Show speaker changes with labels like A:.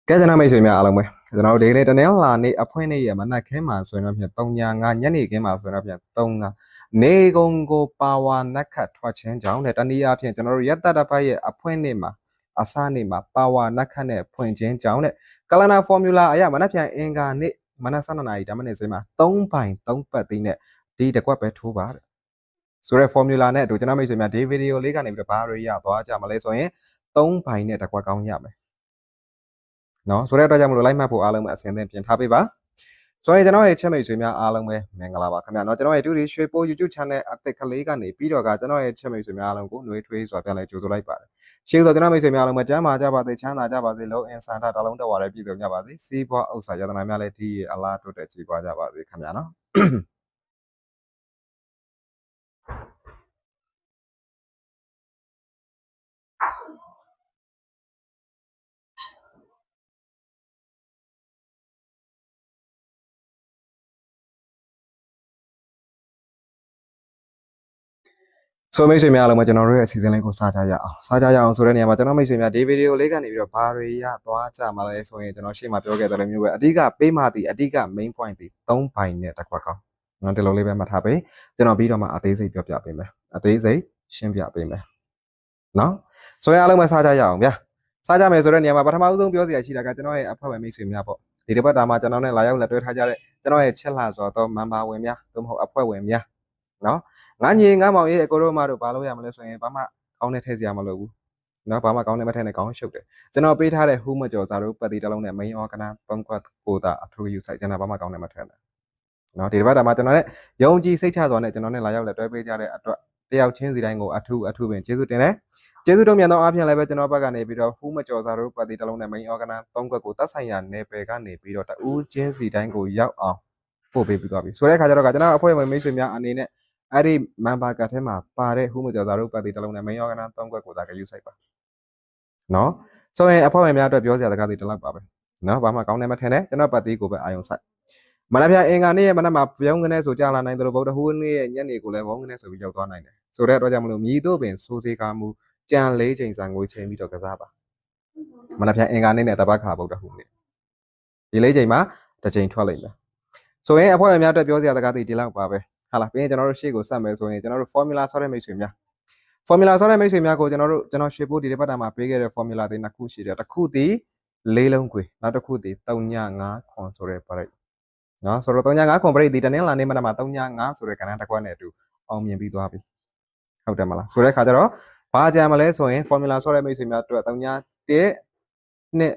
A: ကဲကျွန်တော်မိတ်ဆွေများအားလုံးပဲကျွန်တော်တို့ဒီနေ့တနေ့လာနေ့အဖွင့်နေ့ရမနက်ခင်းမှာဆိုရင်တော့ပြန်3ညနေခင်းမှာဆိုရင်တော့ပြန်3နေကုန်ကိုပါဝါနက်ခတ်ထွက်ချင်းကြောင်းတဲ့တနည်းအားဖြင့်ကျွန်တော်တို့ရက်တတပတ်ရဲ့အဖွင့်နေ့မှာအစားနေ့မှာပါဝါနက်ခတ်နဲ့ဖွင့်ချင်းကြောင်းတဲ့ကလနာဖော်မြူလာအရာမနက်ဖြန်အင်္ဂါနေ့မနက်7:00နာရီဒါမှမဟုတ်စင်မှာ3ပိုင်3ပတ်သိနဲ့ဒီတကွက်ပဲထိုးပါတဲ့ဆိုရဲ formula နဲ့အတူကျွန်တော်မိတ်ဆွေများဒီဗီဒီယိုလေးကနေပြီးတော့ဘာတွေရသွားကြမလဲဆိုရင်3ပိုင်နဲ့တကွက်ကောင်းရမယ်နော်ဆိုတဲ့အတွက်ကြောင့်မလို့လိုက်မှတ်ဖို့အားလုံးပဲအစဉ်သင်ပြင်ထားပေးပါဆိုရင်ကျွန်တော်ရဲ့ချက်မိတ်ဆွေများအားလုံးပဲမင်္ဂလာပါခင်ဗျာနော်ကျွန်တော်ရဲ့တူဒီရွှေပိုး YouTube channel အသစ်ကလေးကနေပြီးတော့ကကျွန်တော်ရဲ့ချက်မိတ်ဆွေများအားလုံးကိုနှွေးထွေးစွာပြန်လဲကြိုဆိုလိုက်ပါတယ်ရှေ့ဆိုကျွန်တော်မိတ်ဆွေများအားလုံးပဲကျမ်းမာကြပါစေချမ်းသာကြပါစေလုံးအင်ဆန်တာတလုံးတက်ဝါရဲပြည်သူများပါစေစီးပွားဥစ္စာယတနာများလည်းဒီအလားတိုးတက်ကြီးပွားကြပါစေခင်ဗျာနော်ဆိုမိတ်ဆွေများအားလုံးပဲကျွန်တော်တို့ရဲ့အစီအစဉ်လေးကိုစကြရအောင်ဆိုတဲ့နေရာမှာကျွန်တော်မိတ်ဆွေများဒီဗီဒီယိုလေးကနေပြီးတော့ဘာတွေရသွားကြမှာလဲဆိုရင်ကျွန်တော်ရှေ့မှာပြောခဲ့တဲ့မျိုးပဲအဓိကပေးမှသည်အဓိက main point သည်3ဘိုင်နဲ့တစ်ခွက်ကောင်းနော်ဒီလိုလေးပဲမှတ်ထားပေးကျွန်တော်ပြီးတော့မှအသေးစိတ်ပြောပြပေးမယ်အသေးစိတ်ရှင်းပြပေးမယ်နော်ဆိုရင်အားလုံးပဲစကြရအောင်ဗျာစကြမယ်ဆိုတဲ့နေရာမှာပထမဦးဆုံးပြောစရာရှိတာကကျွန်တော်ရဲ့အဖွဲ့ဝင်မိတ်ဆွေများပေါ့ဒီတစ်ပတ်တာမှာကျွန်တော်နဲ့လာရောက်လက်တွဲထားကြတဲ့ကျွန်တော်ရဲ့ချက်လာစွာသောမန်ပါဝင်များသို့မဟုတ်အဖွဲ့ဝင်များနော်ငါညီငါမောင်ရဲ့အကိုတို့မတို့ဘာလို့ရမလဲဆိုရင်ဘာမှကောင်းတဲ့ထည့်စရာမလိုဘူးနော်ဘာမှကောင်းတဲ့မထည့်နဲ့ကောင်းရှုပ်တယ်ကျွန်တော်ပေးထားတဲ့ဟူးမကျော်စာတို့ပတ်တီတစ်လုံးနဲ့ main organ 3ခွက်ကိုတာအထူးယူဆိုင်ကျွန်တော်ဘာမှကောင်းတဲ့မထည့်နဲ့နော်ဒီတစ်ပတ်တာမှာကျွန်တော်နဲ့ယုံကြည်စိတ်ချစွာနဲ့ကျွန်တော်နဲ့လာရောက်လက်တွဲပေးကြတဲ့အတွက်တယောက်ချင်းစီတိုင်းကိုအထူးပင်ကျေးဇူးတင်တယ်ကျေးဇူးတော်မြတ်သောအားဖြင့်လည်းပဲကျွန်တော်ဘက်ကနေပြီးတော့ဟူးမကျော်စာတို့ပတ်တီတစ်လုံးနဲ့ main organ 3ခွက်ကိုသက်ဆိုင်ရာနယ်ပယ်ကနေပြီးတော့တူးချင်းစီတိုင်းကိုရောက်အောင်ပို့ပေးပြီးသွားပြီဆိုတဲ့အခါကျတော့ကျွန်တော်အဖွဲ့ဝင်မိတ်ဆွေများအနေနဲ့အဲ့ဒီမန်ပါကထဲမှာပါတဲ့ဟူးမကျော်စာတို့ပတ်တီတစ်လုံးနဲ့ main organ 3ခွက်ကိုသာယူဆိုင်ပါနော်ဆိုရင်အဖွဲ့ဝင်များအတွက်ပြောစရာစကားတွေတလောက်ပါပဲနော်ဘာမှကောင်းတယ်မထင်နဲ့ကျွန်တော်ပတ်တီကိုပဲအာယုံဆိုင်မနက်ဖြန်အင်္ဂါနေ့ရဲ့မနက်မှာပြုံးကနေဆိုကြလာနိုင်တယ်လို့ဗုဒ္ဓဟူးနေ့ရဲ့ညနေကိုလည်းဝုန်းကနေဆိုပြီးရောက်သွားနိုင်တယ်ဆိုတဲ့အတွက်ကြောင့်မလို့မြည်တို့ပင်စိုးစေးကားမှုကြံ၄ချိန်စာငွေချိန်ပြီးတော့ကစားပါမနက်ဖြန်အင်္ဂါနေ့နဲ့တပတ်ခါဗုဒ္ဓဟူးနေ့ဒီ၄ချိန်မှာတစ်ချိန်ထွက်လိုက်မယ်ဆိုရင်အဖွဲ့ဝင်များအတွက်ပြောစရာစကားတွေဒီလောက်ပါပဲဟာလားပြီးရင်ကျွန်တော်တို့ရှေ့ကိုဆက်မယ်ဆိုရင်ကျွန်တော်တို့ formula ဆော့တဲ့မိတ်ဆွေများ formula ဆော့တဲ့မိတ်ဆွေများကိုကျွန်တော်ရွှေပို့ဒီတစ်ပတ်တာမှာပေးခဲ့တဲ့ formula တွေနှစ်ခုရှိတယ်တစ်ခုသည်၄လုံးခွေနောက်တစ်ခုသည်3ည5ခွန်ဆိုတဲ့ပရိတ်နော်ဆိုတော့3ည5ခွန်ပရိတ်ဒီတနင်္လာနေ့မနက်မှာ3ည5ဆိုတဲ့ကဏ္ဍတစ်ခွက်နဲ့အတူအောင်မြင်ပြီးသွားပြီဟုတ်တယ်မလားဆိုတဲ့ခါကျတော့ဘာကြံမလဲဆိုရင် formula ဆော့တဲ့မိတ်ဆွေများအတွက်3ည1နှစ်